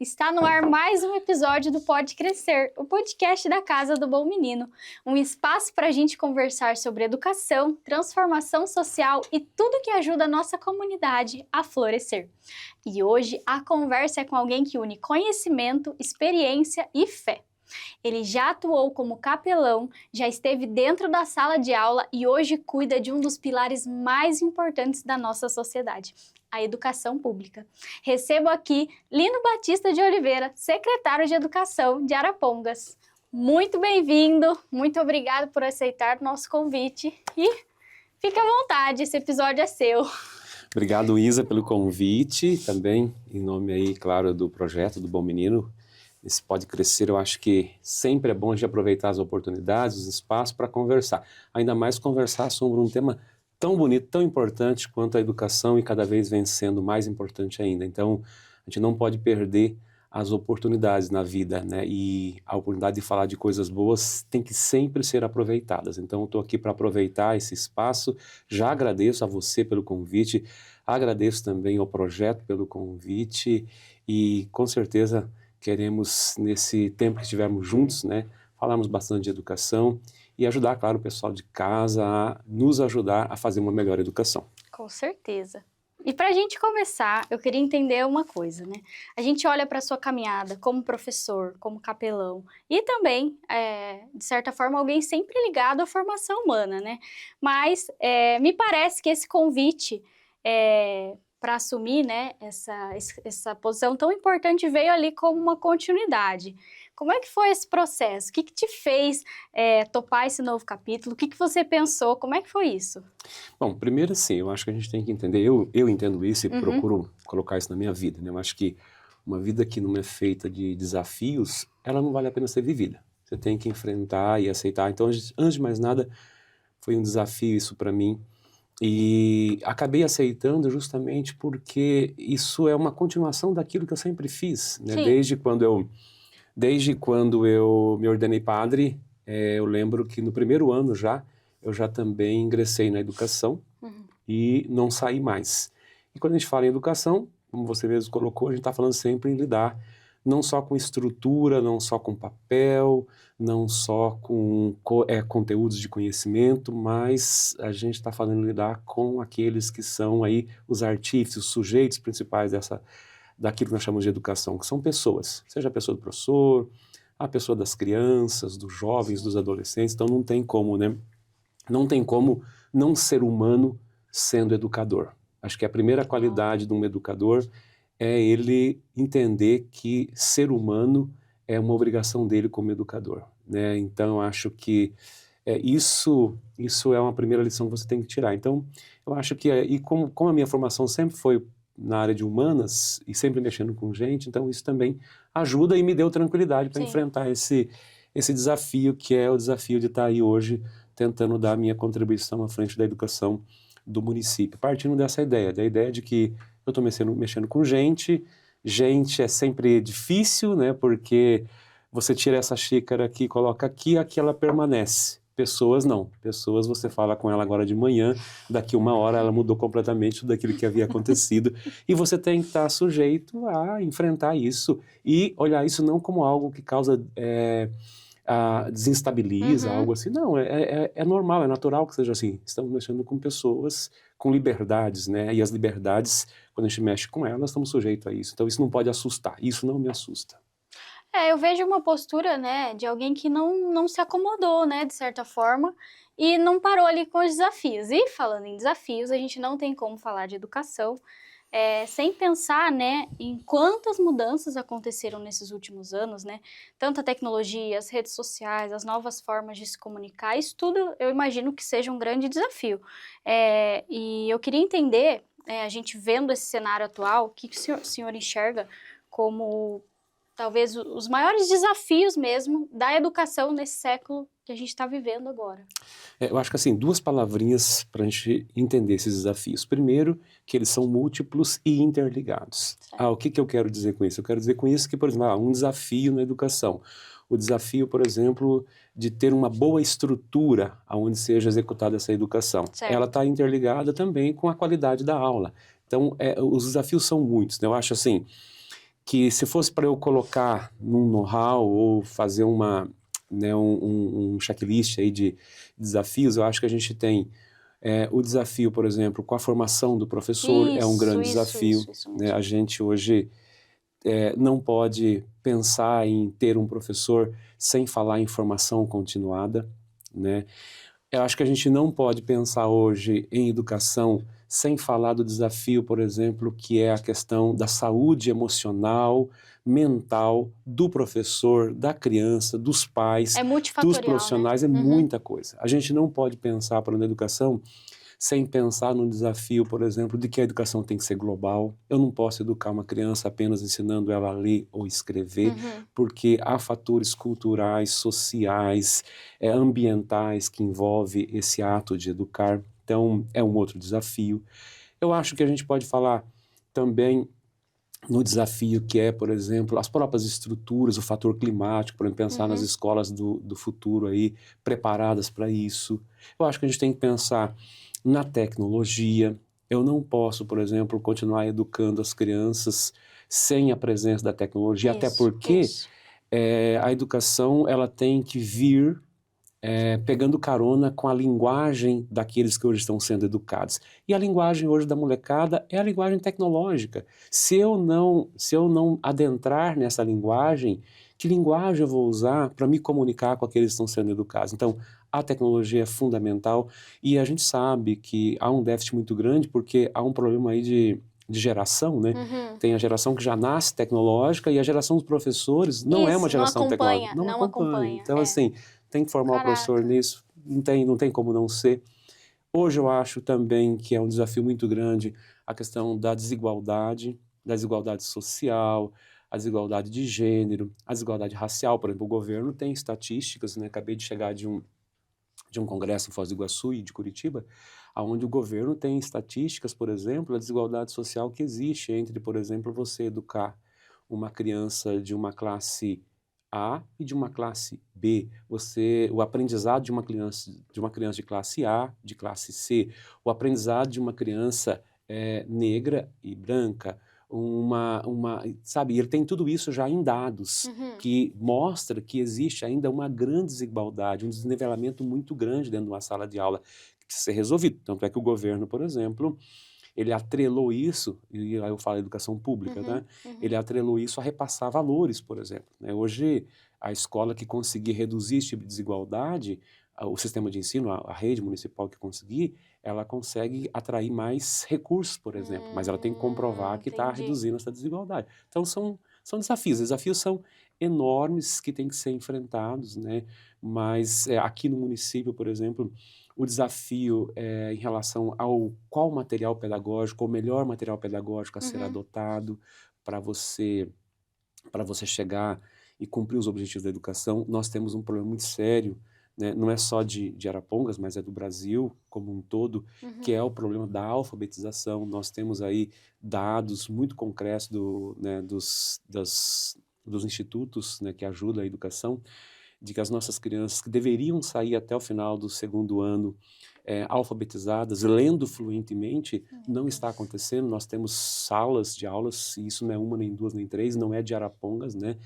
Está no ar mais um episódio do Pode Crescer, o podcast da Casa do Bom Menino. Um espaço para a gente conversar sobre educação, transformação social e tudo que ajuda a nossa comunidade a florescer. E hoje a conversa é com alguém que une conhecimento, experiência e fé. Ele já atuou como capelão, já esteve dentro da sala de aula e hoje cuida de um dos pilares mais importantes da nossa sociedade, a educação pública. Recebo aqui Lino Batista de Oliveira, secretário de Educação de Arapongas. Muito bem-vindo, muito obrigado por aceitar o nosso convite e fique à vontade, esse episódio é seu. Obrigado, Isa, pelo convite, também em nome aí, claro, do projeto do Bom Menino. Esse Pode Crescer, eu acho que sempre é bom a gente aproveitar as oportunidades, os espaços para conversar. Ainda mais conversar sobre um tema tão bonito, tão importante quanto a educação e cada vez vem sendo mais importante ainda. Então, a gente não pode perder as oportunidades na vida, né? E a oportunidade de falar de coisas boas tem que sempre ser aproveitadas. Então, eu estou aqui para aproveitar esse espaço. Já agradeço a você pelo convite, agradeço também ao projeto pelo convite e, com certeza, queremos, nesse tempo que estivermos juntos, né, falarmos bastante de educação e ajudar, claro, o pessoal de casa a nos ajudar a fazer uma melhor educação. Com certeza. E para a gente começar, eu queria entender uma coisa, né? A gente olha para a sua caminhada como professor, como capelão e também, de certa forma, alguém sempre ligado à formação humana, né? Mas me parece que esse convite para assumir, né, essa posição tão importante veio ali como uma continuidade. Como é que foi esse processo? O que te fez topar esse novo capítulo? O que você pensou? Como é que foi isso? Bom, primeiro assim, eu acho que a gente tem que entender, eu entendo isso e procuro colocar isso na minha vida, né? Eu acho que uma vida que não é feita de desafios, ela não vale a pena ser vivida. Você tem que enfrentar e aceitar. Então, antes de mais nada, foi um desafio isso para mim. E acabei aceitando justamente porque isso é uma continuação daquilo que eu sempre fiz, né? Desde quando eu me ordenei padre, eu lembro que no primeiro ano eu já também ingressei na educação e não saí mais. E quando a gente fala em educação, como você mesmo colocou, a gente está falando sempre em lidar não só com estrutura, não só com papel, não só com conteúdos de conhecimento, mas a gente está falando em lidar com aqueles que são aí os artífices, os sujeitos principais daquilo que nós chamamos de educação, que são pessoas, seja a pessoa do professor, a pessoa das crianças, dos jovens, dos adolescentes. Então não tem como, né? Não tem como não ser humano sendo educador. Acho que a primeira qualidade de um educador é ele entender que ser humano é uma obrigação dele como educador, né? Então, acho que isso é uma primeira lição que você tem que tirar. Então, eu acho que, e como a minha formação sempre foi na área de humanas e sempre mexendo com gente, então isso também ajuda e me deu tranquilidade para enfrentar esse desafio, que é o desafio de estar aí hoje tentando dar a minha contribuição à frente da educação do município, partindo dessa ideia, da ideia de que eu estou mexendo com gente é sempre difícil, né, porque você tira essa xícara aqui, coloca aqui ela permanece. Pessoas não, pessoas você fala com ela agora de manhã, daqui uma hora ela mudou completamente tudo aquilo que havia acontecido, e você tem que estar sujeito a enfrentar isso, e olhar isso não como algo que causa... desestabiliza, algo assim. Não, é normal, é natural que seja assim. Estamos mexendo com pessoas com liberdades, né? E as liberdades, quando a gente mexe com elas, estamos sujeitos a isso. Então isso não pode assustar, isso não me assusta. Eu vejo uma postura, né, de alguém que não se acomodou, né, de certa forma, e não parou ali com os desafios. E falando em desafios, a gente não tem como falar de educação sem pensar, né, em quantas mudanças aconteceram nesses últimos anos, né? Tanto a tecnologia, as redes sociais, as novas formas de se comunicar, isso tudo eu imagino que seja um grande desafio. E eu queria entender, a gente vendo esse cenário atual, o que o senhor enxerga como talvez os maiores desafios mesmo da educação nesse século que a gente está vivendo agora? Eu acho que assim, duas palavrinhas para a gente entender esses desafios. Primeiro, que eles são múltiplos e interligados. O que eu quero dizer com isso? Eu quero dizer com isso que, por exemplo, um desafio na educação. O desafio, por exemplo, de ter uma boa estrutura onde seja executada essa educação. Ela está interligada também com a qualidade da aula. Então, os desafios são muitos, né? Eu acho assim, que se fosse para eu colocar num know-how ou fazer um checklist aí de desafios, eu acho que a gente tem o desafio, por exemplo, com a formação do professor, é um grande desafio. Isso Né? mesmo. A gente hoje não pode pensar em ter um professor sem falar em formação continuada, né? Eu acho que a gente não pode pensar hoje em educação sem falar do desafio, por exemplo, que é a questão da saúde emocional, mental do professor, da criança, dos pais, É dos multifatorial, né? profissionais, é muita coisa. A gente não pode pensar, por exemplo, na educação sem pensar no desafio, por exemplo, de que a educação tem que ser global. Eu não posso educar uma criança apenas ensinando ela a ler ou escrever, porque há fatores culturais, sociais, ambientais que envolvem esse ato de educar. Então, é um outro desafio. Eu acho que a gente pode falar também no desafio que é, por exemplo, as próprias estruturas, o fator climático, para pensar nas escolas do futuro aí, preparadas para isso. Eu acho que a gente tem que pensar na tecnologia. Eu não posso, por exemplo, continuar educando as crianças sem a presença da tecnologia, até porque a educação ela tem que vir pegando carona com a linguagem daqueles que hoje estão sendo educados. E a linguagem hoje da molecada é a linguagem tecnológica. Se eu não adentrar nessa linguagem, que linguagem eu vou usar para me comunicar com aqueles que estão sendo educados? Então, a tecnologia é fundamental e a gente sabe que há um déficit muito grande porque há um problema aí de geração, né? Tem a geração que já nasce tecnológica e a geração dos professores não é uma geração tecnológica. Não acompanha. Então, assim, tem que formar o professor nisso, não tem como não ser. Hoje eu acho também que é um desafio muito grande a questão da desigualdade social, a desigualdade de gênero, a desigualdade racial. Por exemplo, o governo tem estatísticas, né? Acabei de chegar de um congresso em Foz do Iguaçu e de Curitiba, onde o governo tem estatísticas, por exemplo, da desigualdade social que existe entre, por exemplo, você educar uma criança de uma classe A e de uma classe B, o aprendizado de uma criança de classe A, de classe C, o aprendizado de uma criança negra e branca, sabe, ele tem tudo isso já em dados, que mostra que existe ainda uma grande desigualdade, um desnivelamento muito grande dentro de uma sala de aula que precisa ser resolvido. Tanto é que o governo, por exemplo, ele atrelou isso, e aí eu falo educação pública, né? Ele atrelou isso a repassar valores, por exemplo. Né? Hoje, a escola que conseguir reduzir esse tipo de desigualdade, o sistema de ensino, a rede municipal que conseguir, ela consegue atrair mais recursos, por exemplo, mas ela tem que comprovar que está reduzindo essa desigualdade. Então, são desafios. Os desafios são enormes que têm que ser enfrentados, né? Mas aqui no município, por exemplo, o desafio em relação ao qual material pedagógico, o melhor material pedagógico a ser adotado para você chegar e cumprir os objetivos da educação. Nós temos um problema muito sério, né? Não é só de Arapongas, mas é do Brasil como um todo, que é o problema da alfabetização. Nós temos aí dados muito concretos dos institutos, né, que ajudam a educação, de que as nossas crianças que deveriam sair até o final do segundo ano alfabetizadas, lendo fluentemente, não está acontecendo. Nós temos salas de aulas, e isso não é uma, nem duas, nem três, não é de Arapongas, né?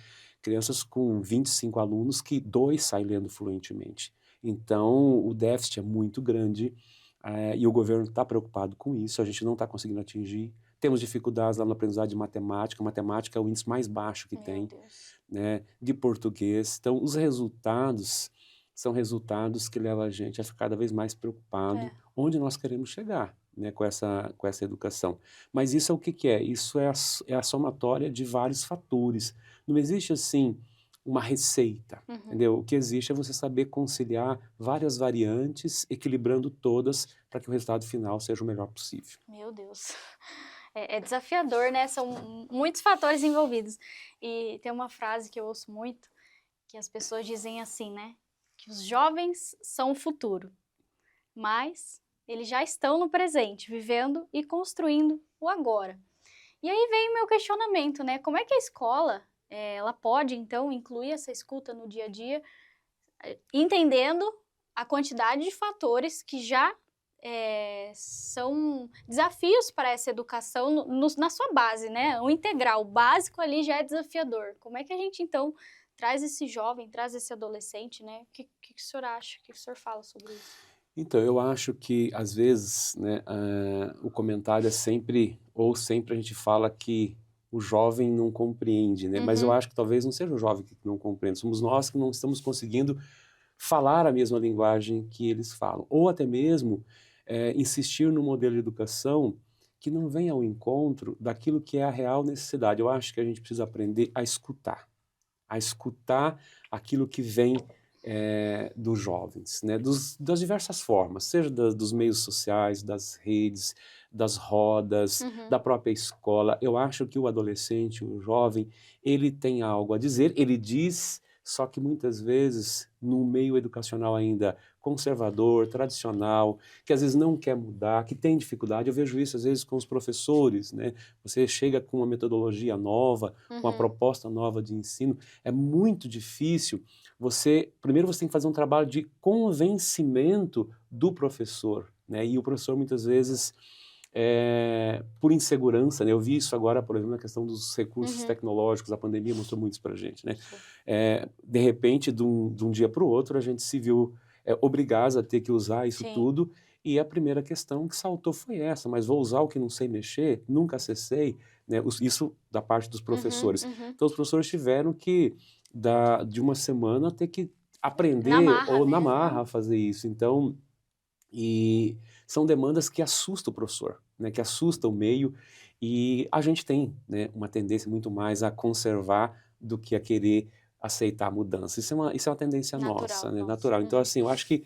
Crianças com 25 alunos que 2 saem lendo fluentemente. Então, o déficit é muito grande e o governo está preocupado com isso, a gente não está conseguindo atingir. Temos dificuldades lá no aprendizado de matemática. Matemática é o índice mais baixo que tem, né, de português. Então, os resultados são resultados que levam a gente a ficar cada vez mais preocupado onde nós queremos chegar, né, com essa educação. Mas isso é o que é? Isso é a somatória de vários fatores. Não existe, assim, uma receita, entendeu? O que existe é você saber conciliar várias variantes, equilibrando todas para que o resultado final seja o melhor possível. Meu Deus. É desafiador, né? São muitos fatores envolvidos. E tem uma frase que eu ouço muito, que as pessoas dizem assim, né? Que os jovens são o futuro, mas eles já estão no presente, vivendo e construindo o agora. E aí vem o meu questionamento, né? Como é que a escola, ela pode, então, incluir essa escuta no dia a dia, entendendo a quantidade de fatores que já são desafios para essa educação na sua base, né? O integral, o básico ali já é desafiador. Como é que a gente, então, traz esse jovem, traz esse adolescente, né? O que o senhor acha? O que o senhor fala sobre isso? Então, eu acho que, às vezes, né, o comentário é sempre, ou sempre a gente fala que o jovem não compreende, né? Mas eu acho que talvez não seja o jovem que não compreende, somos nós que não estamos conseguindo falar a mesma linguagem que eles falam. Ou até mesmo insistir no modelo de educação que não vem ao encontro daquilo que é a real necessidade. Eu acho que a gente precisa aprender a escutar aquilo que vem dos jovens, né? Das diversas formas, seja dos meios sociais, das redes, das rodas, da própria escola. Eu acho que o adolescente, o jovem, ele tem algo a dizer, ele diz, só que muitas vezes no meio educacional ainda conservador, tradicional, que às vezes não quer mudar, que tem dificuldade. Eu vejo isso às vezes com os professores, né? Você chega com uma metodologia nova, com uma proposta nova de ensino, é muito difícil. Primeiro você tem que fazer um trabalho de convencimento do professor, né? E o professor muitas vezes, por insegurança, né? Eu vi isso agora, por exemplo, na questão dos recursos tecnológicos, a pandemia mostrou muito isso pra gente, né? De repente, de um dia para o outro, a gente se viu obrigados a ter que usar isso tudo, e a primeira questão que saltou foi essa: mas vou usar o que não sei mexer? Nunca acessei, né? Isso da parte dos professores. Então os professores tiveram que, de uma semana, ter que aprender ou na marra a fazer isso. Então, e são demandas que assustam o professor, né? Que assustam o meio, e a gente tem, né, uma tendência muito mais a conservar do que a querer aceitar a mudança. Isso é uma tendência nossa, né? Natural. Então, assim, eu acho que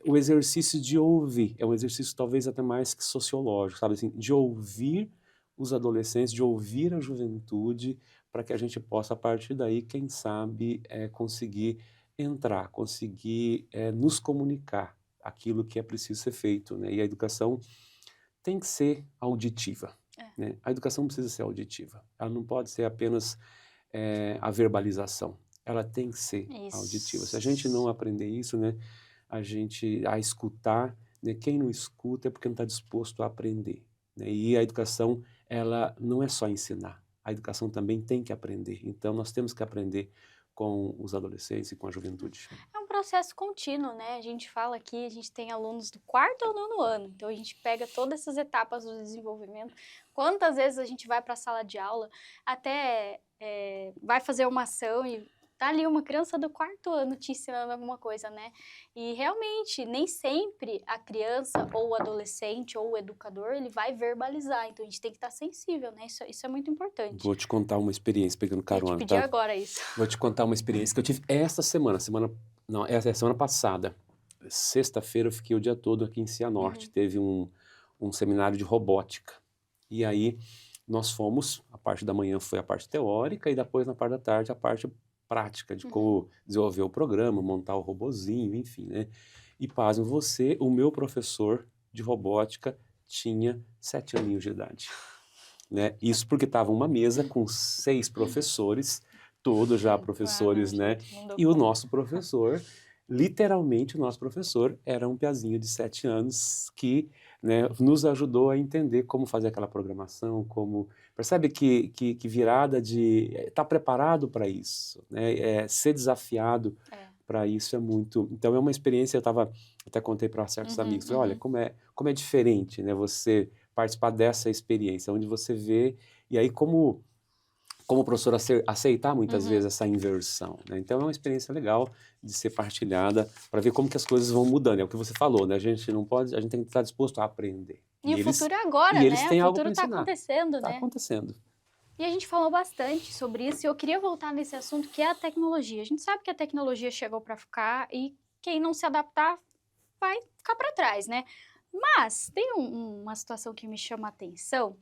o exercício de ouvir é um exercício talvez até mais que sociológico, sabe assim, de ouvir os adolescentes, de ouvir a juventude, para que a gente possa, a partir daí, quem sabe, conseguir entrar, conseguir nos comunicar aquilo que é preciso ser feito, né? E a educação tem que ser auditiva, né? A educação precisa ser auditiva. Ela não pode ser apenas a verbalização. Ela tem que ser auditiva. Se a gente não aprender isso, né, a escutar, né, quem não escuta é porque não está disposto a aprender, né? E a educação, ela não é só ensinar. A educação também tem que aprender. Então, nós temos que aprender com os adolescentes e com a juventude. É um processo contínuo, né? A gente fala aqui, a gente tem alunos do 4º ao 9º ano, então a gente pega todas essas etapas do desenvolvimento. Quantas vezes a gente vai para a sala de aula, até vai fazer uma ação e tá ali uma criança do 4º ano te ensinando alguma coisa, né? E realmente, nem sempre a criança ou o adolescente ou o educador, ele vai verbalizar, então a gente tem que estar sensível, né? Isso é muito importante. Vou te contar uma experiência, pegando carona, Eu te pedi agora isso. Vou te contar uma experiência que eu tive essa semana passada. Sexta-feira eu fiquei o dia todo aqui em Cianorte. Teve um seminário de robótica. E aí nós fomos, a parte da manhã foi a parte teórica e depois na parte da tarde a parte prática de como desenvolver o programa, montar o robozinho, enfim, né? E pasmem você, o meu professor de robótica tinha 7 aninhos de idade, né? Isso porque estava uma mesa com 6 professores, todos já professores, né? E o nosso professor, literalmente o nosso professor, era um piazinho de 7 anos que, né, nos ajudou a entender como fazer aquela programação, como... Percebe que virada de... Estar preparado para isso, né? Ser desafiado para isso é muito... Então é uma experiência, até contei para certos amigos, falei, olha, como é diferente, né? Você participar dessa experiência, onde você vê, e aí como professor aceitar muitas vezes essa inversão, né? Então é uma experiência legal de ser partilhada para ver como que as coisas vão mudando. É o que você falou, né? A gente tem que estar disposto a aprender. E o futuro é agora, né? Eles têm o algo futuro para está acontecendo, né? Está acontecendo. E a gente falou bastante sobre isso e eu queria voltar nesse assunto que é a tecnologia. A gente sabe que a tecnologia chegou para ficar e quem não se adaptar vai ficar para trás, né? Mas tem uma situação que me chama a atenção.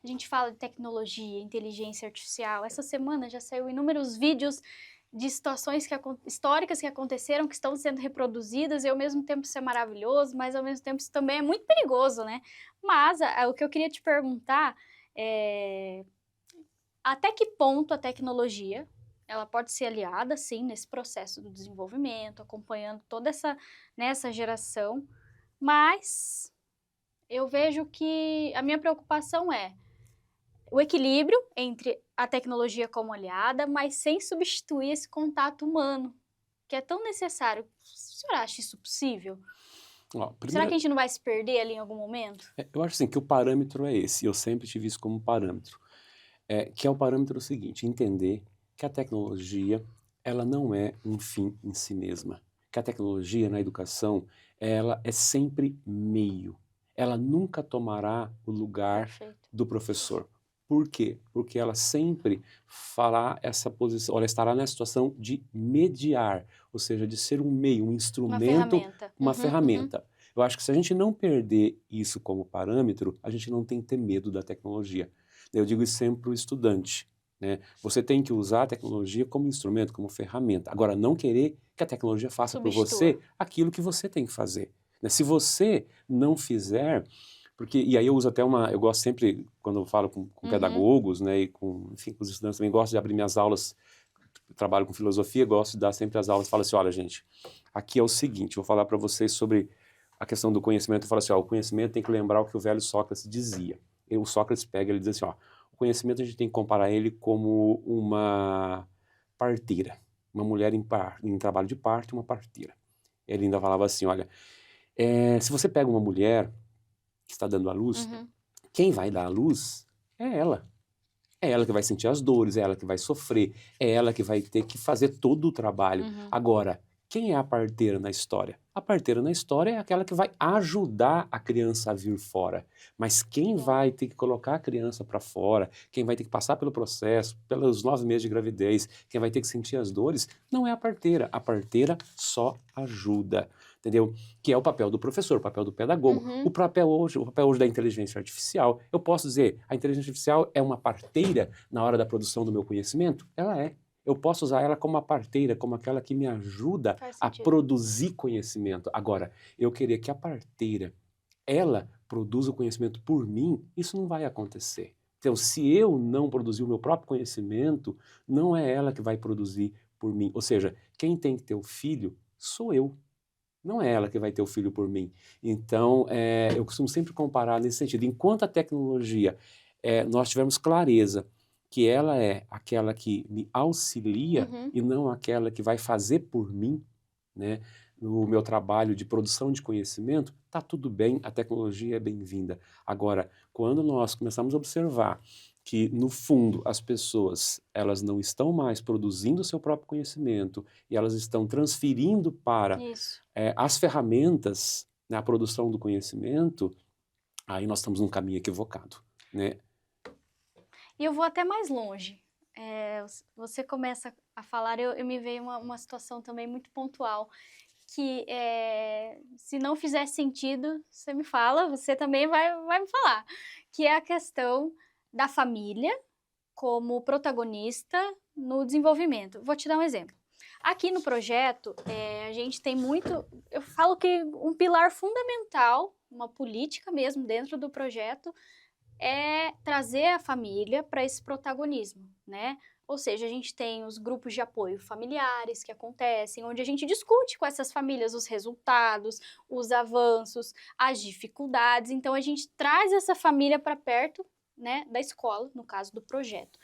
A gente fala de tecnologia, inteligência artificial. Essa semana já saiu inúmeros vídeos de situações históricas que aconteceram, que estão sendo reproduzidas, e ao mesmo tempo isso é maravilhoso, mas ao mesmo tempo isso também é muito perigoso, né? Mas o que eu queria te perguntar é até que ponto a tecnologia ela pode ser aliada, sim, nesse processo do desenvolvimento, acompanhando toda essa geração, Mas eu vejo que a minha preocupação é o equilíbrio entre a tecnologia como aliada, mas sem substituir esse contato humano, que é tão necessário. O senhor acha isso possível? Ó, Será primeiro, que a gente não vai se perder ali em algum momento? eu acho assim que o parâmetro é esse, eu sempre tive isso como parâmetro, que é o parâmetro seguinte, entender que a tecnologia, ela não é um fim em si mesma, que a tecnologia na educação, ela é sempre meio, ela nunca tomará o lugar Perfeito. do professor. Por quê? Porque ela sempre fará essa posição, ela estará na situação de mediar, ou seja, de ser um meio, um Uma instrumento, ferramenta. uma ferramenta. Eu acho que se a gente não perder isso como parâmetro, a gente não tem que ter medo da tecnologia. Eu digo isso sempre para o estudante, né? Você tem que usar a tecnologia como instrumento, como ferramenta. Agora, não querer que a tecnologia faça por Substitua. você aquilo que você tem que fazer, né? Se você não fizer, porque, e aí eu uso até eu gosto sempre, quando eu falo com pedagogos, né, e enfim, com os estudantes também, gosto de abrir minhas aulas, trabalho com filosofia, gosto de dar sempre as aulas, falo assim, olha gente, aqui é o seguinte, vou falar para vocês sobre a questão do conhecimento, eu falo assim, ó, o conhecimento tem que lembrar o que o velho Sócrates dizia. E o Sócrates pega, ele diz assim, ó, o conhecimento a gente tem que comparar ele como uma parteira, uma mulher em trabalho de parto, uma parteira. Ele ainda falava assim, olha, se você pega uma mulher que está dando à luz, quem vai dar à luz é ela. É ela que vai sentir as dores, é ela que vai sofrer, é ela que vai ter que fazer todo o trabalho. Agora, quem é a parteira na história? A parteira na história é aquela que vai ajudar a criança a vir fora. Mas quem vai ter que colocar a criança para fora, quem vai ter que passar pelo processo, pelos 9 meses de gravidez, quem vai ter que sentir as dores, não é a parteira. A parteira só ajuda. Entendeu? Que é o papel do professor, o papel do pedagogo, o papel hoje da inteligência artificial. Eu posso dizer, a inteligência artificial é uma parteira na hora da produção do meu conhecimento? Ela é. Eu posso usar ela como uma parteira, como aquela que me ajuda a produzir conhecimento. Agora, eu querer que a parteira, ela produza o conhecimento por mim, isso não vai acontecer. Então, se eu não produzir o meu próprio conhecimento, não é ela que vai produzir por mim. Ou seja, quem tem que ter o filho sou eu. Não é ela que vai ter o filho por mim. Então, eu costumo sempre comparar nesse sentido. Enquanto a tecnologia, nós tivermos clareza que ela é aquela que me auxilia e não aquela que vai fazer por mim, né, no meu trabalho de produção de conhecimento, tá tudo bem, a tecnologia é bem-vinda. Agora, quando nós começamos a observar que, no fundo, as pessoas elas não estão mais produzindo o seu próprio conhecimento e elas estão transferindo para Isso. as ferramentas na produção do conhecimento, aí nós estamos num caminho equivocado, né? E eu vou até mais longe. Você começa a falar, eu me veio uma situação também muito pontual, que se não fizer sentido, você me fala, você também vai me falar, que é a questão da família como protagonista no desenvolvimento. Vou te dar um exemplo. Aqui no projeto, a gente tem muito, eu falo que um pilar fundamental, uma política mesmo dentro do projeto, é trazer a família para esse protagonismo, né? Ou seja, a gente tem os grupos de apoio familiares que acontecem, onde a gente discute com essas famílias os resultados, os avanços, as dificuldades. Então, a gente traz essa família para perto, né, da escola, no caso do projeto.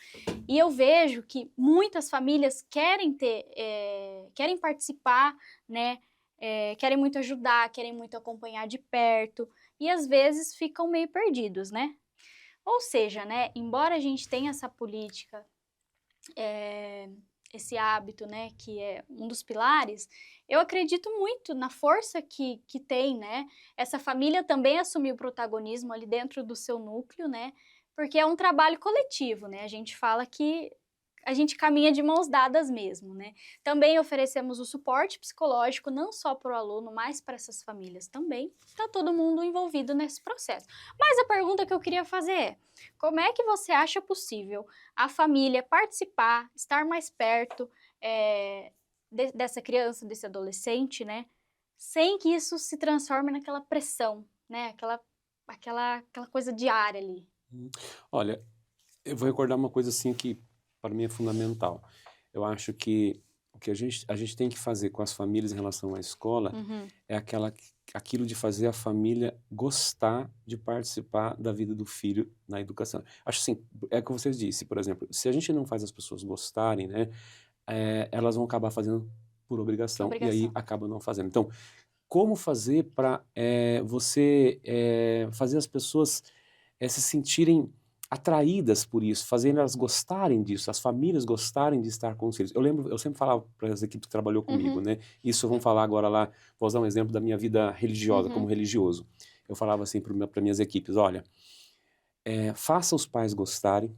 E eu vejo que muitas famílias querem querem participar, né, querem muito ajudar, querem muito acompanhar de perto, e às vezes ficam meio perdidos, né? Ou seja, né, embora a gente tenha essa política, esse hábito, né, que é um dos pilares, eu acredito muito na força que tem, né, essa família também assumir o protagonismo ali dentro do seu núcleo, né, porque é um trabalho coletivo, né, a gente fala que a gente caminha de mãos dadas mesmo, né. Também oferecemos o suporte psicológico não só para o aluno, mas para essas famílias também, tá todo mundo envolvido nesse processo. Mas a pergunta que eu queria fazer é, como é que você acha possível a família participar, estar mais perto dessa criança, desse adolescente, né, sem que isso se transforme naquela pressão, né, aquela coisa diária ali? Olha, eu vou recordar uma coisa assim que para mim é fundamental. Eu acho que o que a gente tem que fazer com as famílias em relação à escola é aquilo de fazer a família gostar de participar da vida do filho na educação. Acho assim, é o que vocês disse, por exemplo, se a gente não faz as pessoas gostarem, né, elas vão acabar fazendo por obrigação e aí acabam não fazendo. Então, como fazer para você fazer as pessoas se sentirem atraídas por isso, fazendo elas gostarem disso, as famílias gostarem de estar com os filhos. Eu sempre falava para as equipes que trabalhou comigo, né? Isso vamos falar agora lá, vou usar um exemplo da minha vida religiosa, como religioso. Eu falava assim para minhas equipes, olha, faça os pais gostarem,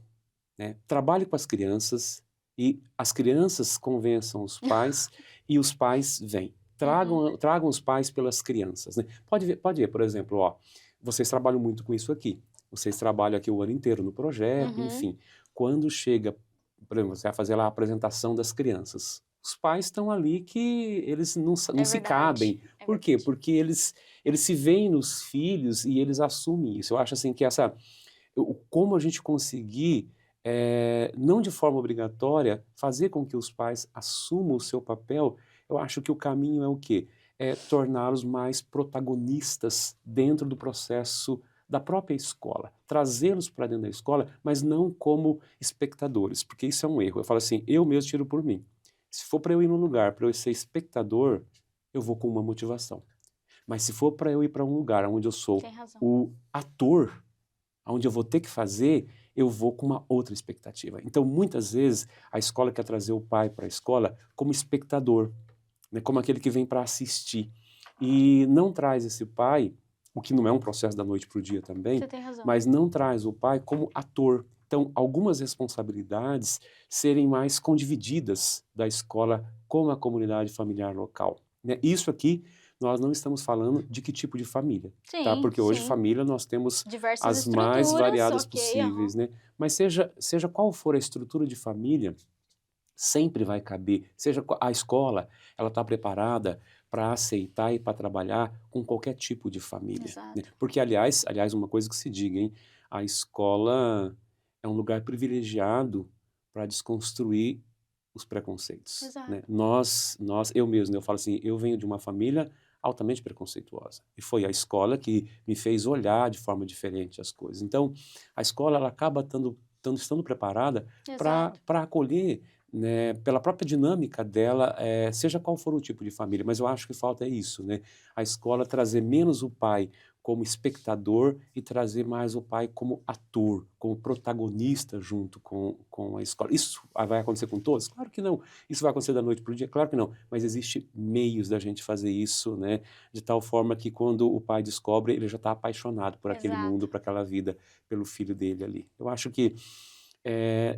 né? Trabalhe com as crianças e as crianças convençam os pais e os pais vêm. Tragam os pais pelas crianças, né? Pode ver, por exemplo, ó, vocês trabalham muito com isso aqui. Vocês trabalham aqui o ano inteiro no projeto, enfim. Quando chega, por exemplo, você vai fazer lá a apresentação das crianças. Os pais estão ali que eles não se cabem. Por quê? Porque eles se veem nos filhos e eles assumem isso. Eu acho assim que como a gente conseguir, não de forma obrigatória, fazer com que os pais assumam o seu papel, eu acho que o caminho é o quê? É torná-los mais protagonistas dentro do processo da própria escola, trazê-los para dentro da escola, mas não como espectadores, porque isso é um erro. Eu falo assim, eu mesmo tiro por mim. Se for para eu ir num lugar, para eu ser espectador, eu vou com uma motivação. Mas se for para eu ir para um lugar onde eu sou o ator, onde eu vou ter que fazer, eu vou com uma outra expectativa. Então, muitas vezes, a escola quer trazer o pai para a escola como espectador, né, como aquele que vem para assistir. E não traz esse pai, o que não é um processo da noite para o dia também, mas não traz o pai como ator. Então, algumas responsabilidades serem mais condivididas da escola com a comunidade familiar local, né? Isso aqui, nós não estamos falando de que tipo de família, tá? Porque hoje família nós temos as mais variadas possíveis, né? Mas seja qual for a estrutura de família, sempre vai caber, seja a escola, ela está preparada para aceitar e para trabalhar com qualquer tipo de família, né? Porque, aliás, uma coisa que se diga, hein? A escola é um lugar privilegiado para desconstruir os preconceitos, né? Eu mesmo, né, eu falo assim, eu venho de uma família altamente preconceituosa e foi a escola que me fez olhar de forma diferente as coisas. Então, a escola ela acaba estando preparada para acolher, né, pela própria dinâmica dela, seja qual for o tipo de família, mas eu acho que falta isso, né? A escola trazer menos o pai como espectador e trazer mais o pai como ator, como protagonista junto com a escola. Isso vai acontecer com todos? Claro que não. Isso vai acontecer da noite para o dia? Claro que não. Mas existe meios da gente fazer isso, né? De tal forma que quando o pai descobre, ele já está apaixonado por aquele mundo, por aquela vida, pelo filho dele ali. Eu acho que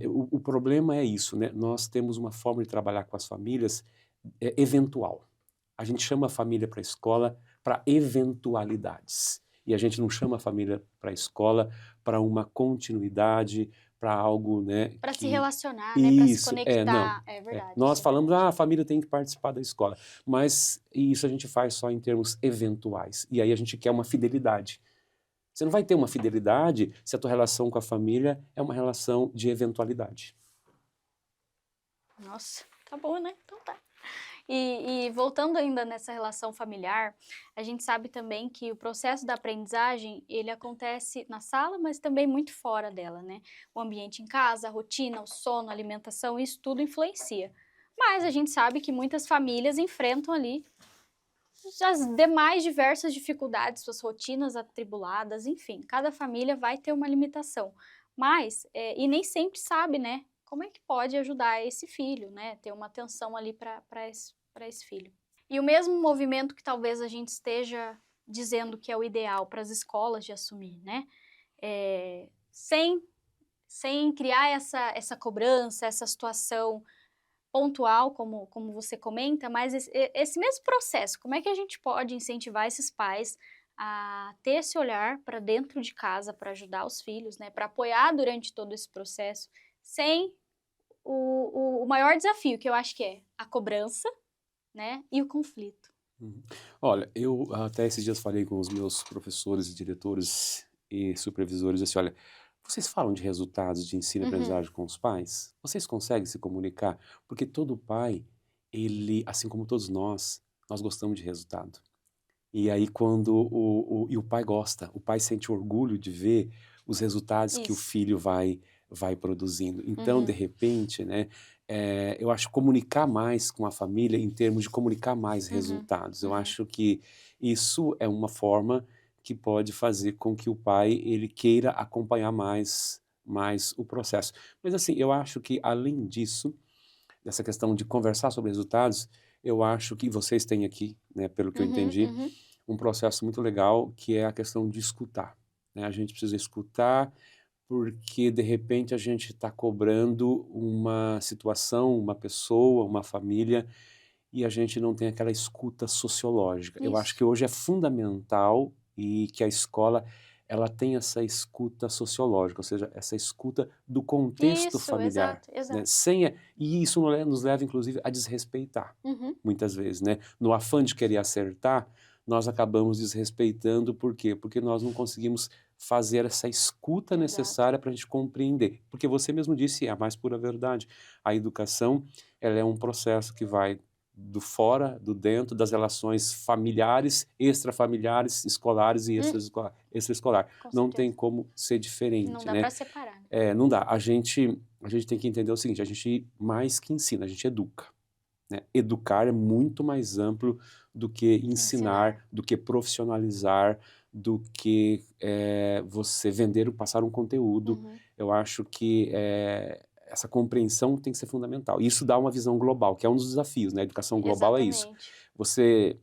o problema é isso, né? Nós temos uma forma de trabalhar com as famílias eventual. A gente chama a família para a escola para eventualidades. E a gente não chama a família para a escola para uma continuidade, para algo, né? Para se relacionar, né? Para se conectar. Não. É verdade. Nós falamos, a família tem que participar da escola. Mas isso a gente faz só em termos eventuais. E aí a gente quer uma fidelidade. Você não vai ter uma fidelidade se a tua relação com a família é uma relação de eventualidade. Nossa, tá bom, né? Então tá. E voltando ainda nessa relação familiar, a gente sabe também que o processo da aprendizagem, ele acontece na sala, mas também muito fora dela, né? O ambiente em casa, a rotina, o sono, a alimentação, isso tudo influencia. Mas a gente sabe que muitas famílias enfrentam ali as demais diversas dificuldades, suas rotinas atribuladas, enfim, cada família vai ter uma limitação. Mas, e nem sempre sabe, né? Como é que pode ajudar esse filho, né? Ter uma atenção ali para esse filho. E o mesmo movimento que talvez a gente esteja dizendo que é o ideal para as escolas de assumir, né? Sem criar essa cobrança, essa situação pontual, como você comenta, mas esse mesmo processo, como é que a gente pode incentivar esses pais a ter esse olhar para dentro de casa, para ajudar os filhos, né? Para apoiar durante todo esse processo, sem o maior desafio, que eu acho que é a cobrança, né, e o conflito. Olha, eu até esses dias falei com os meus professores, diretores e supervisores, assim, olha, vocês falam de resultados de ensino e aprendizagem com os pais? Vocês conseguem se comunicar? Porque todo pai, ele, assim como todos nós gostamos de resultado. E aí quando e o pai gosta, o pai sente orgulho de ver os resultados que o Isso. filho vai produzindo. Então, de Uhum, repente, né, eu acho comunicar mais com a família em termos de comunicar mais uhum, resultados. Eu uhum. acho que isso é uma forma que pode fazer com que o pai ele queira acompanhar mais o processo. Mas assim, eu acho que além disso, dessa questão de conversar sobre resultados, eu acho que vocês têm aqui, né, pelo que eu Uhum, entendi, uhum. um processo muito legal que é a questão de escutar, né? A gente precisa escutar porque de repente a gente está cobrando uma situação, uma pessoa, uma família e a gente não tem aquela escuta sociológica. Eu acho Isso. que hoje é fundamental e que a escola ela tem essa escuta sociológica, ou seja, essa escuta do contexto Isso, familiar, exato, né? exato. E isso nos leva, inclusive, a desrespeitar, Uhum, muitas vezes, né? No afã de querer acertar, nós acabamos desrespeitando, por quê? Porque nós não conseguimos fazer essa escuta exato. necessária para a gente compreender. Porque você mesmo disse, é a mais pura verdade. A educação, ela é um processo que vai do fora, do dentro, das relações familiares, extrafamiliares, escolares e Hum, extraescolar. com Não tem certeza. como ser Não diferente, dá né? para separar, né? Não dá. A gente tem que entender o seguinte, a gente mais que ensina, a gente educa, né? Educar é muito mais amplo do que Ensinar. ensinar, do que profissionalizar, do que você vender ou passar um conteúdo. Uhum, Eu acho que essa compreensão tem que ser fundamental. E isso dá uma visão global, que é um dos desafios, né? A educação global é isso. exatamente. Você,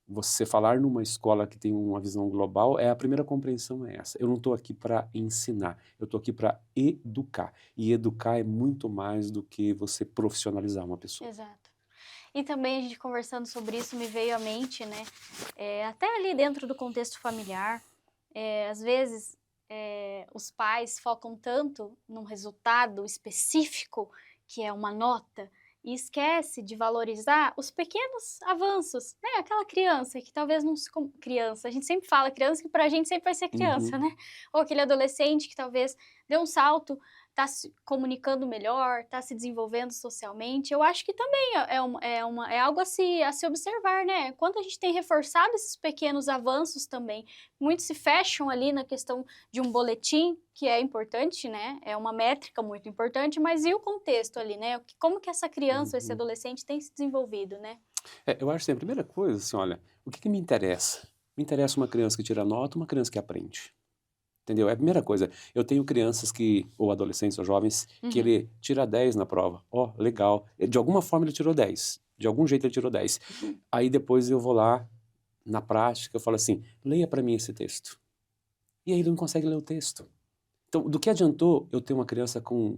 você falar numa escola que tem uma visão global, a primeira compreensão é essa. Eu não estou aqui para ensinar, eu estou aqui para educar. E educar é muito mais do que você profissionalizar uma pessoa. Exato. E também a gente conversando sobre isso me veio à mente, né? Até ali dentro do contexto familiar, às vezes os pais focam tanto num resultado específico, que é uma nota, e esquece de valorizar os pequenos avanços, né? Aquela criança que talvez não se... Criança, a gente sempre fala criança que pra gente sempre vai ser criança, Uhum. né? Ou aquele adolescente que talvez deu um salto, tá se comunicando melhor, tá se desenvolvendo socialmente. Eu acho que também é algo a se observar, né? Quando a gente tem reforçado esses pequenos avanços também, muitos se fecham ali na questão de um boletim, que é importante, né? É uma métrica muito importante, mas e o contexto ali, né? Como que essa criança, esse Uhum. adolescente tem se desenvolvido, né? Eu acho assim, a primeira coisa, assim, olha, o que me interessa? Me interessa uma criança que tira nota, uma criança que aprende. Entendeu? É a primeira coisa. Eu tenho crianças ou adolescentes, ou jovens, que Uhum. ele tira 10 na prova. Ó, legal. De alguma forma ele tirou 10. De algum jeito ele tirou 10. Aí depois eu vou lá, na prática, eu falo assim, leia para mim esse texto. E aí ele não consegue ler o texto. Então, do que adiantou eu ter uma criança com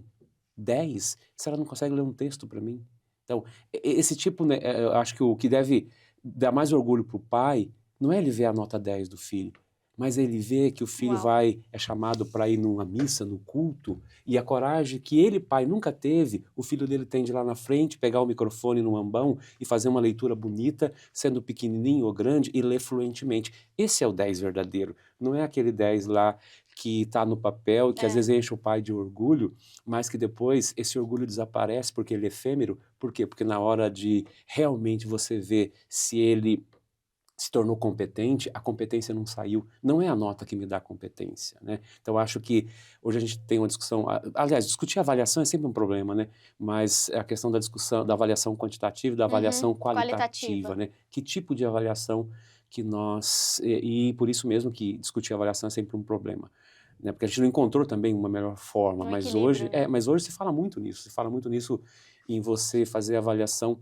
10 se ela não consegue ler um texto para mim? Então, esse tipo, né, eu acho que o que deve dar mais orgulho para o pai não é ele ver a nota 10 do filho, mas ele ver que o filho Uau. é chamado para ir numa missa, no culto, e a coragem que ele, pai, nunca teve, o filho dele tem de ir lá na frente, pegar o microfone no ambão e fazer uma leitura bonita, sendo pequenininho ou grande, e ler fluentemente. Esse é o 10 verdadeiro, não é aquele 10 lá que está no papel, que às É. vezes enche o pai de orgulho, mas que depois esse orgulho desaparece porque ele é efêmero. Por quê? Porque na hora de realmente você ver se ele se tornou competente, a competência não saiu. Não é a nota que me dá a competência, né? Então, eu acho que hoje a gente tem uma discussão... Aliás, discutir avaliação é sempre um problema, né? Mas é a questão da discussão da avaliação quantitativa e da Uhum. avaliação qualitativa, Qualitativa. né? Que tipo de avaliação que nós... E por isso mesmo que discutir avaliação é sempre um problema. Né? Porque a gente não encontrou também uma melhor forma, Um mas equilíbrio, hoje, né? mas hoje se fala muito nisso, em você fazer avaliação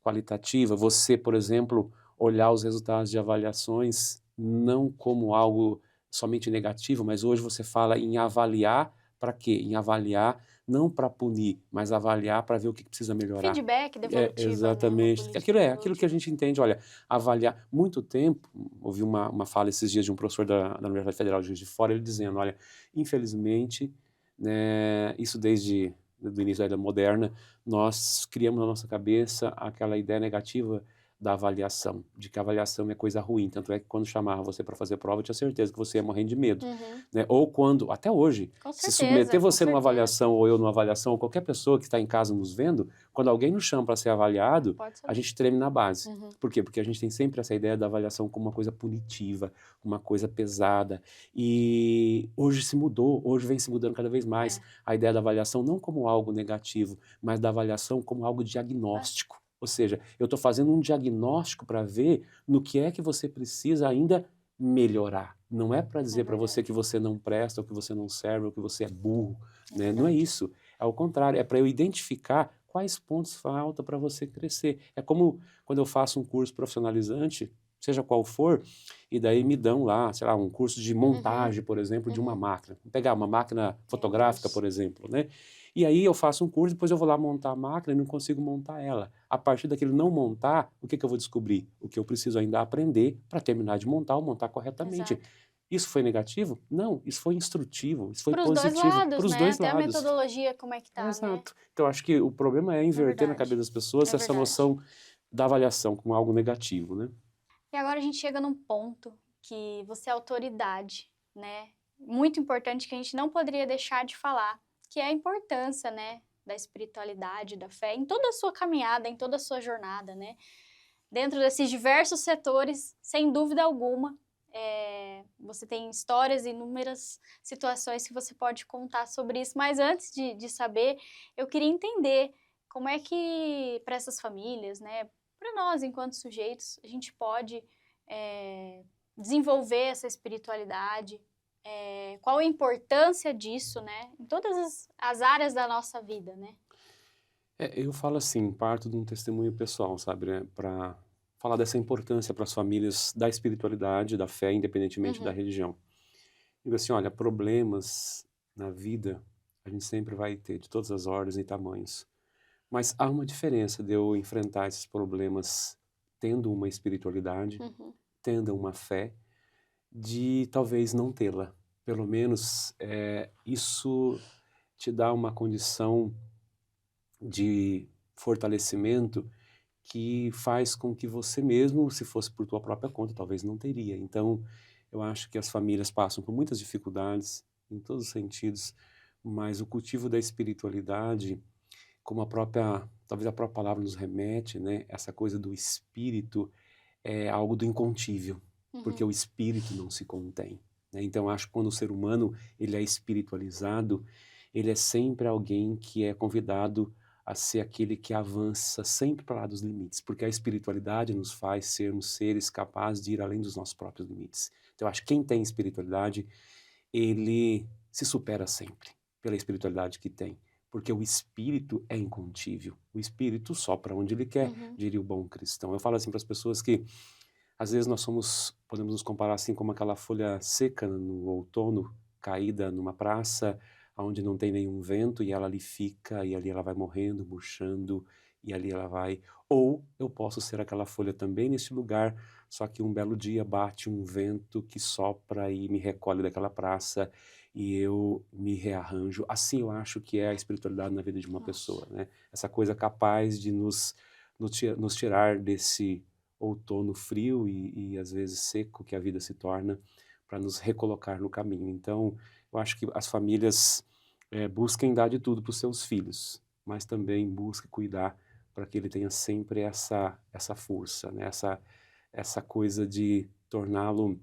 qualitativa, você, por exemplo, olhar os resultados de avaliações não como algo somente negativo, mas hoje você fala em avaliar para quê? Em avaliar não para punir, mas avaliar para ver o que precisa melhorar. Feedback, devolutiva, né? Uma Exatamente. política Aquilo que a devolutiva. gente entende, olha, avaliar. Muito tempo, ouvi uma fala esses dias de um professor da Universidade Federal de Juiz de Fora, ele dizendo, olha, infelizmente, né, isso desde o início da era moderna, nós criamos na nossa cabeça aquela ideia negativa da avaliação, de que a avaliação é coisa ruim. Tanto é que quando chamava você para fazer prova, eu tinha certeza que você ia morrendo de medo. Né? Ou quando, até hoje, Com se certeza, submeter com você numa certeza. avaliação ou eu numa avaliação, ou qualquer pessoa que está em casa nos vendo, quando alguém nos chama para ser avaliado, Pode a saber. gente treme na base. Por quê? Porque a gente tem sempre essa ideia da avaliação como uma coisa punitiva, uma coisa pesada. E hoje se mudou, hoje vem se mudando cada vez mais a ideia da avaliação não como algo negativo, mas da avaliação como algo diagnóstico. Ou seja, eu estou fazendo um diagnóstico para ver no que é que você precisa ainda melhorar. Não é para dizer para você que você não presta, ou que você não serve, ou que você é burro. Né? Não é isso. É ao contrário, é para eu identificar quais pontos faltam para você crescer. É como quando eu faço um curso profissionalizante, seja qual for, e daí me dão lá, sei lá, um curso de montagem, por exemplo, de uma máquina. Vou pegar uma máquina fotográfica, por exemplo, né? E aí eu faço um curso, depois eu vou lá montar a máquina e não consigo montar ela. A partir daquele não montar, o que eu vou descobrir? O que eu preciso ainda aprender para terminar de montar ou montar corretamente. Exato. Isso foi negativo? Não, isso foi instrutivo, isso foi Para os dois positivo. lados, Para os né? dois Até a lados. metodologia, como é que tá, né? Exato. Então, acho que o problema é inverter na verdade. cabeça das pessoas É essa verdade. noção da avaliação como algo negativo, né? E agora a gente chega num ponto que você é autoridade, né? Muito importante que a gente não poderia deixar de falar, que é a importância, né, da espiritualidade, da fé, em toda a sua caminhada, em toda a sua jornada, né? Dentro desses diversos setores, sem dúvida alguma, você tem histórias e inúmeras situações que você pode contar sobre isso. Mas antes de saber, eu queria entender como é que, para essas famílias, né, para nós, enquanto sujeitos, a gente pode desenvolver essa espiritualidade, qual a importância disso, né, em todas as áreas da nossa vida, né? Eu falo assim, parto de um testemunho pessoal, sabe, né? Para falar dessa importância para as famílias da espiritualidade, da fé, independentemente da religião. Digo assim, olha, problemas na vida a gente sempre vai ter, de todas as ordens e tamanhos. Mas há uma diferença de eu enfrentar esses problemas tendo uma espiritualidade, tendo uma fé, de talvez não tê-la. Pelo menos isso te dá uma condição de fortalecimento que faz com que você mesmo, se fosse por tua própria conta, talvez não teria. Então, eu acho que as famílias passam por muitas dificuldades, em todos os sentidos, mas o cultivo da espiritualidade, como talvez a própria palavra nos remete, né? Essa coisa do espírito é algo do incontível, porque o espírito não se contém. Né? Então, acho que quando o ser humano ele é espiritualizado, ele é sempre alguém que é convidado a ser aquele que avança sempre para lá dos limites, porque a espiritualidade nos faz sermos seres capazes de ir além dos nossos próprios limites. Então, acho que quem tem espiritualidade, ele se supera sempre pela espiritualidade que tem, porque o espírito é incontível. O espírito sopra onde ele quer, diria o bom cristão. Eu falo assim para as pessoas que às vezes podemos nos comparar assim como aquela folha seca no outono, caída numa praça, onde não tem nenhum vento e ela ali fica e ali ela vai morrendo, murchando e ali ela vai. Ou eu posso ser aquela folha também neste lugar, só que um belo dia bate um vento que sopra e me recolhe daquela praça e eu me rearranjo. Assim eu acho que é a espiritualidade na vida de uma pessoa, né? Essa coisa capaz de nos tirar desse outono frio e às vezes seco que a vida se torna para nos recolocar no caminho. Então, eu acho que as famílias busquem dar de tudo para os seus filhos, mas também busquem cuidar para que ele tenha sempre essa força, né? Essa coisa de torná-lo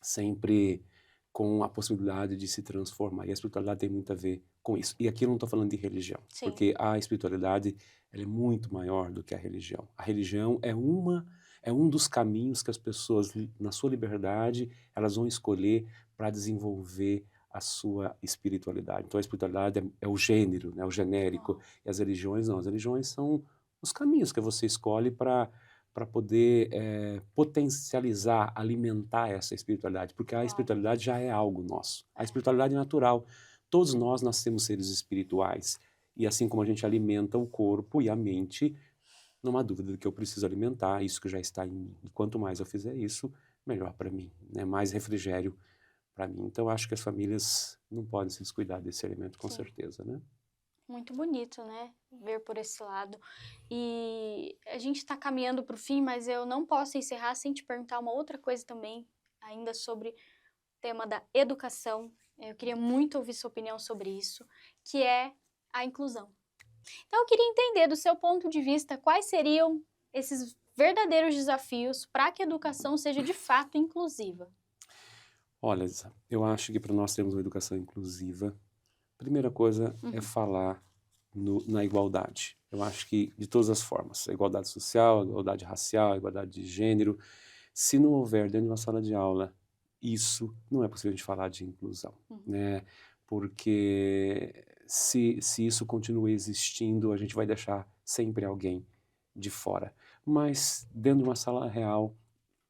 sempre com a possibilidade de se transformar. E a espiritualidade tem muito a ver com isso. E aqui eu não estou falando de religião, porque a espiritualidade ela é muito maior do que a religião. A religião é um dos caminhos que as pessoas, na sua liberdade, elas vão escolher para desenvolver a sua espiritualidade. Então a espiritualidade é o gênero, né, o genérico, e as religiões não. As religiões são os caminhos que você escolhe para poder potencializar, alimentar essa espiritualidade, porque a espiritualidade já é algo nosso. A espiritualidade é natural. Todos nós nascemos seres espirituais. E assim como a gente alimenta o corpo e a mente, não há dúvida de que eu preciso alimentar isso que já está em mim. E quanto mais eu fizer isso, melhor para mim, né? Mais refrigério para mim. Então, acho que as famílias não podem se descuidar desse alimento, com certeza, né? Muito bonito, né? Ver por esse lado. E a gente está caminhando para o fim, mas eu não posso encerrar sem te perguntar uma outra coisa também, ainda sobre o tema da educação. Eu queria muito ouvir sua opinião sobre isso, que é a inclusão. Então, eu queria entender, do seu ponto de vista, quais seriam esses verdadeiros desafios para que a educação seja de fato inclusiva. Olha, Isa, eu acho que para nós termos uma educação inclusiva, a primeira coisa é falar na igualdade. Eu acho que de todas as formas, a igualdade social, a igualdade racial, a igualdade de gênero, se não houver dentro de uma sala de aula, isso não é possível a gente falar de inclusão, né? Porque se isso continua existindo, a gente vai deixar sempre alguém de fora. Mas dentro de uma sala real,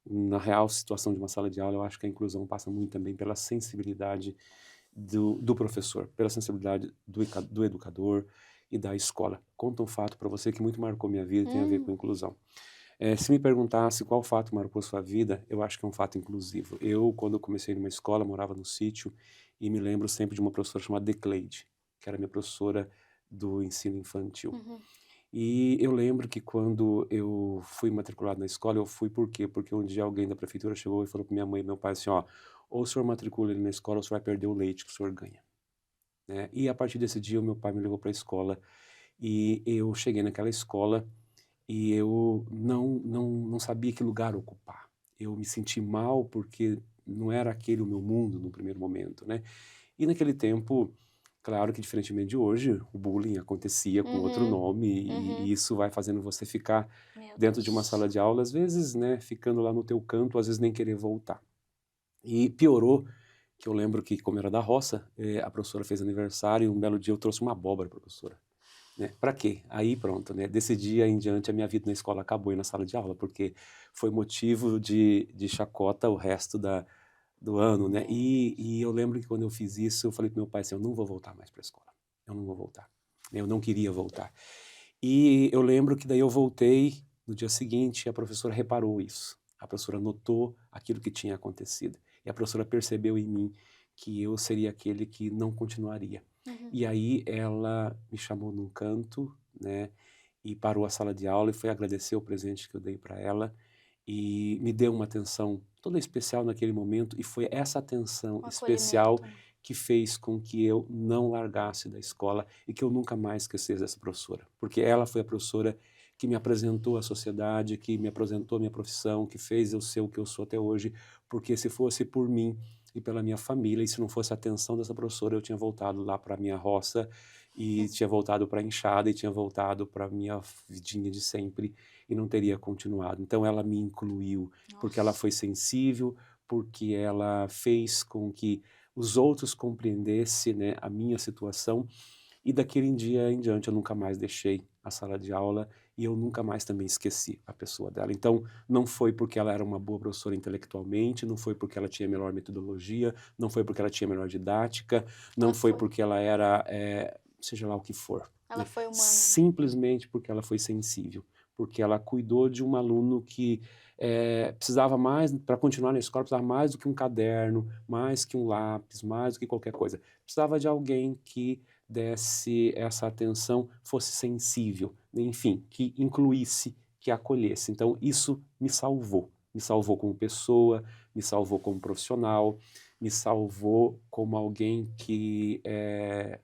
na real situação de uma sala de aula, eu acho que a inclusão passa muito também pela sensibilidade do professor, pela sensibilidade do educador e da escola. Conta um fato para você que muito marcou minha vida e tem a ver com inclusão. Se me perguntasse qual fato marcou sua vida, eu acho que é um fato inclusivo. Eu, quando eu comecei numa escola, morava no sítio e me lembro sempre de uma professora chamada Decleide, que era minha professora do ensino infantil. E eu lembro que quando eu fui matriculado na escola, eu fui por quê? Porque um dia alguém da prefeitura chegou e falou para minha mãe e meu pai assim, ó, ou o senhor matricula ele na escola ou o senhor vai perder o leite que o senhor ganha. Né? E a partir desse dia, o meu pai me levou para a escola e eu cheguei naquela escola e eu não sabia que lugar ocupar. Eu me senti mal porque não era aquele o meu mundo no primeiro momento, né? E naquele tempo, claro que diferentemente de hoje, o bullying acontecia com outro nome e isso vai fazendo você ficar dentro de uma sala de aula, às vezes, né, ficando lá no teu canto, às vezes nem querer voltar. E piorou, que eu lembro que, como era da roça, a professora fez aniversário e um belo dia eu trouxe uma abóbora para a professora. Né? Para quê? Aí pronto, né? Desse dia em diante a minha vida na escola acabou e na sala de aula, porque foi motivo de chacota o resto do ano, né? E eu lembro que quando eu fiz isso, eu falei pro meu pai assim, eu não vou voltar mais para a escola, eu não vou voltar. Eu não queria voltar. E eu lembro que daí eu voltei no dia seguinte e a professora reparou isso. A professora notou aquilo que tinha acontecido. E a professora percebeu em mim que eu seria aquele que não continuaria. E aí ela me chamou num canto, né, e parou a sala de aula e foi agradecer o presente que eu dei para ela e me deu uma atenção toda especial naquele momento e foi essa atenção especial que fez com que eu não largasse da escola e que eu nunca mais esquecesse dessa professora, porque ela foi a professora que me apresentou à sociedade, que me apresentou a minha profissão, que fez eu ser o que eu sou até hoje, porque se fosse por mim e pela minha família, e se não fosse a atenção dessa professora, eu tinha voltado lá para a minha roça, e tinha voltado para a enxada, e tinha voltado para a minha vidinha de sempre, e não teria continuado. Então ela me incluiu, porque ela foi sensível, porque ela fez com que os outros compreendessem, né, a minha situação, e daquele dia em diante eu nunca mais deixei a sala de aula e eu nunca mais também esqueci a pessoa dela. Então, não foi porque ela era uma boa professora intelectualmente, não foi porque ela tinha melhor metodologia, não foi porque ela tinha melhor didática, não foi porque ela era, seja lá o que for. Ela foi humana. Simplesmente porque ela foi sensível, porque ela cuidou de um aluno que precisava mais, para continuar na escola, precisava mais do que um caderno, mais que um lápis, mais do que qualquer coisa. Precisava de alguém que desse essa atenção, fosse sensível, enfim, que incluísse, que acolhesse. Então, isso me salvou como pessoa, me salvou como profissional, me salvou como alguém que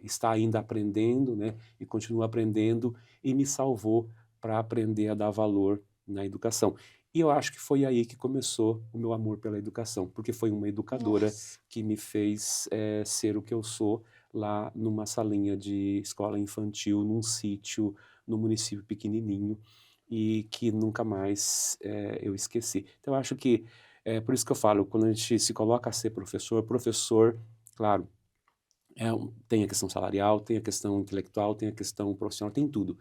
está ainda aprendendo, né, e continua aprendendo, e me salvou para aprender a dar valor na educação. E eu acho que foi aí que começou o meu amor pela educação, porque foi uma educadora que me fez ser o que eu sou, lá numa salinha de escola infantil, num sítio, num município pequenininho, e que nunca mais eu esqueci. Então, eu acho que, por isso que eu falo, quando a gente se coloca a ser professor, claro, tem a questão salarial, tem a questão intelectual, tem a questão profissional, tem tudo.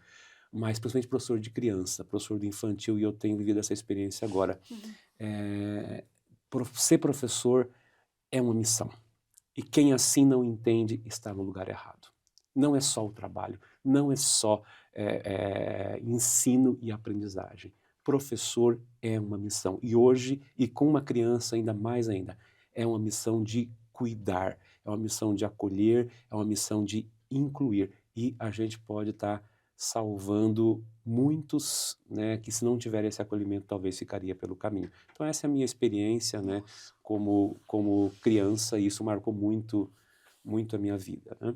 Mas, principalmente professor de criança, professor de infantil, e eu tenho vivido essa experiência agora. Ser professor é uma missão. E quem assim não entende está no lugar errado. Não é só o trabalho, não é só ensino e aprendizagem. Professor é uma missão. E hoje, e com uma criança ainda mais ainda, é uma missão de cuidar, é uma missão de acolher, é uma missão de incluir. e a gente pode estar salvando muitos, né, que se não tiver esse acolhimento talvez ficaria pelo caminho. Então essa é a minha experiência, né, como criança, e isso marcou muito, muito a minha vida, né?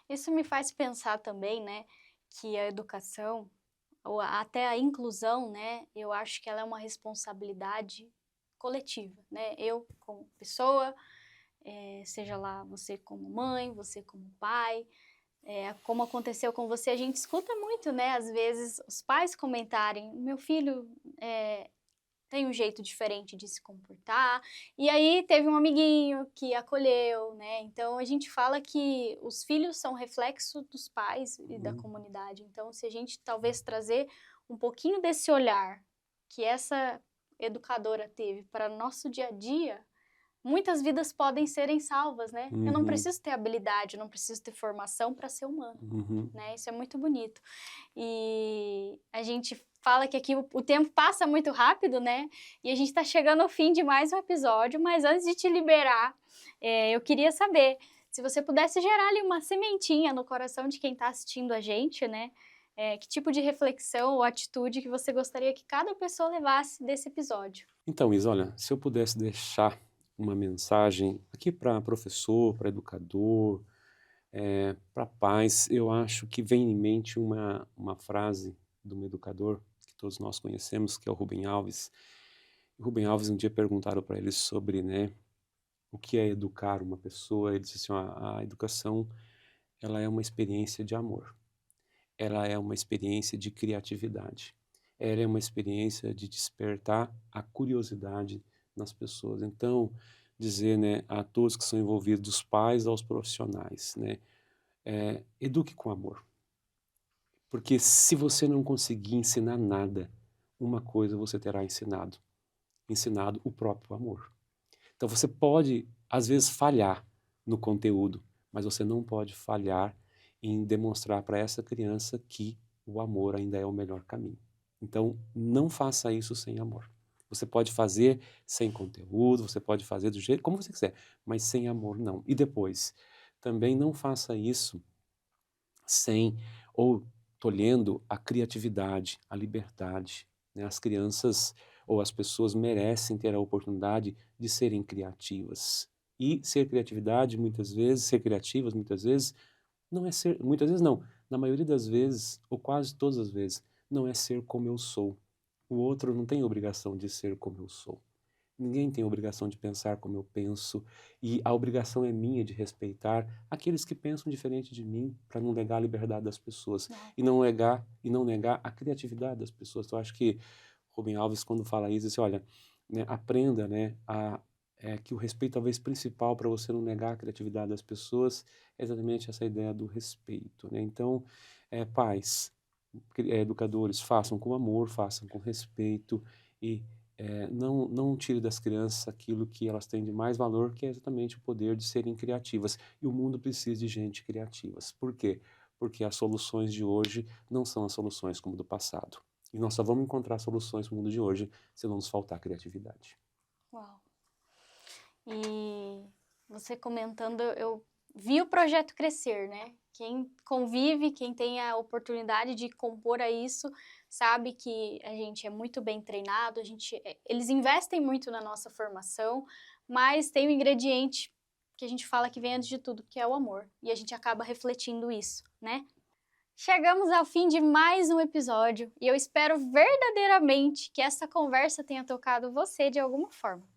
Isso me faz pensar também, né, que a educação, ou até a inclusão, né, eu acho que ela é uma responsabilidade coletiva, né? Eu como pessoa, seja lá você como mãe, você como pai, como aconteceu com você, a gente escuta muito, né? Às vezes os pais comentarem, meu filho tem um jeito diferente de se comportar, e aí teve um amiguinho que acolheu, né? Então a gente fala que os filhos são reflexo dos pais e da comunidade. Então, se a gente talvez trazer um pouquinho desse olhar que essa educadora teve para nosso dia a dia, muitas vidas podem serem salvas, né? Eu não preciso ter habilidade, eu não preciso ter formação para ser humano, né? Isso é muito bonito. E a gente fala que aqui o tempo passa muito rápido, né? E a gente está chegando ao fim de mais um episódio, mas antes de te liberar, eu queria saber se você pudesse gerar ali uma sementinha no coração de quem está assistindo a gente, né? Que tipo de reflexão ou atitude que você gostaria que cada pessoa levasse desse episódio? Então, Isa, olha, se eu pudesse deixar uma mensagem aqui para professor, para educador, para pais, eu acho que vem em mente uma frase de um educador que todos nós conhecemos, que é o Rubem Alves. O Rubem Alves, um dia perguntaram para ele sobre, né, o que é educar uma pessoa. Ele disse assim, ó, a educação, ela é uma experiência de amor, ela é uma experiência de criatividade, ela é uma experiência de despertar a curiosidade nas pessoas. Então, dizer, né, a todos que são envolvidos, dos pais aos profissionais, né, eduque com amor. Porque se você não conseguir ensinar nada, uma coisa você terá ensinado o próprio amor. Então você pode, às vezes, falhar no conteúdo, mas você não pode falhar em demonstrar para essa criança que o amor ainda é o melhor caminho. Então, não faça isso sem amor. Você pode fazer sem conteúdo, você pode fazer do jeito como você quiser, mas sem amor não. E depois, também não faça isso sem ou tolhendo a criatividade, a liberdade, né? As crianças ou as pessoas merecem ter a oportunidade de serem criativas. E ser criatividade, muitas vezes, ser criativas, muitas vezes, não é ser, muitas vezes não, na maioria das vezes, ou quase todas as vezes, não é ser como eu sou. O outro não tem obrigação de ser como eu sou. Ninguém tem obrigação de pensar como eu penso, e a obrigação é minha de respeitar aqueles que pensam diferente de mim, para não negar a liberdade das pessoas e não negar a criatividade das pessoas. Então, eu acho que Rubem Alves, quando fala isso, diz, olha, né, aprenda, né, que o respeito talvez principal para você não negar a criatividade das pessoas é exatamente essa ideia do respeito, né? Então, pais, educadores, façam com amor, façam com respeito e não tire das crianças aquilo que elas têm de mais valor, que é exatamente o poder de serem criativas. E o mundo precisa de gente criativas. Por quê? Porque as soluções de hoje não são as soluções como do passado. E nós só vamos encontrar soluções no mundo de hoje se não nos faltar criatividade. Uau! E você comentando, eu vi o projeto crescer, né? Quem convive, quem tem a oportunidade de compor a isso, sabe que a gente é muito bem treinado, eles investem muito na nossa formação, mas tem um ingrediente que a gente fala que vem antes de tudo, que é o amor. E a gente acaba refletindo isso, né? Chegamos ao fim de mais um episódio e eu espero verdadeiramente que essa conversa tenha tocado você de alguma forma.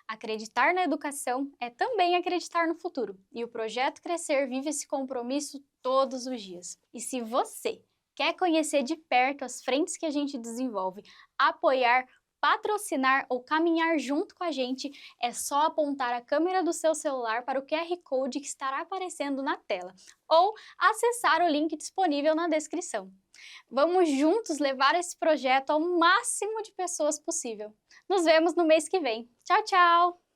Acreditar na educação é também acreditar no futuro, e o Projeto Crescer vive esse compromisso todos os dias. E se você quer conhecer de perto as frentes que a gente desenvolve, apoiar, patrocinar ou caminhar junto com a gente, é só apontar a câmera do seu celular para o QR Code que estará aparecendo na tela, ou acessar o link disponível na descrição. Vamos juntos levar esse projeto ao máximo de pessoas possível. Nos vemos no mês que vem. Tchau, tchau!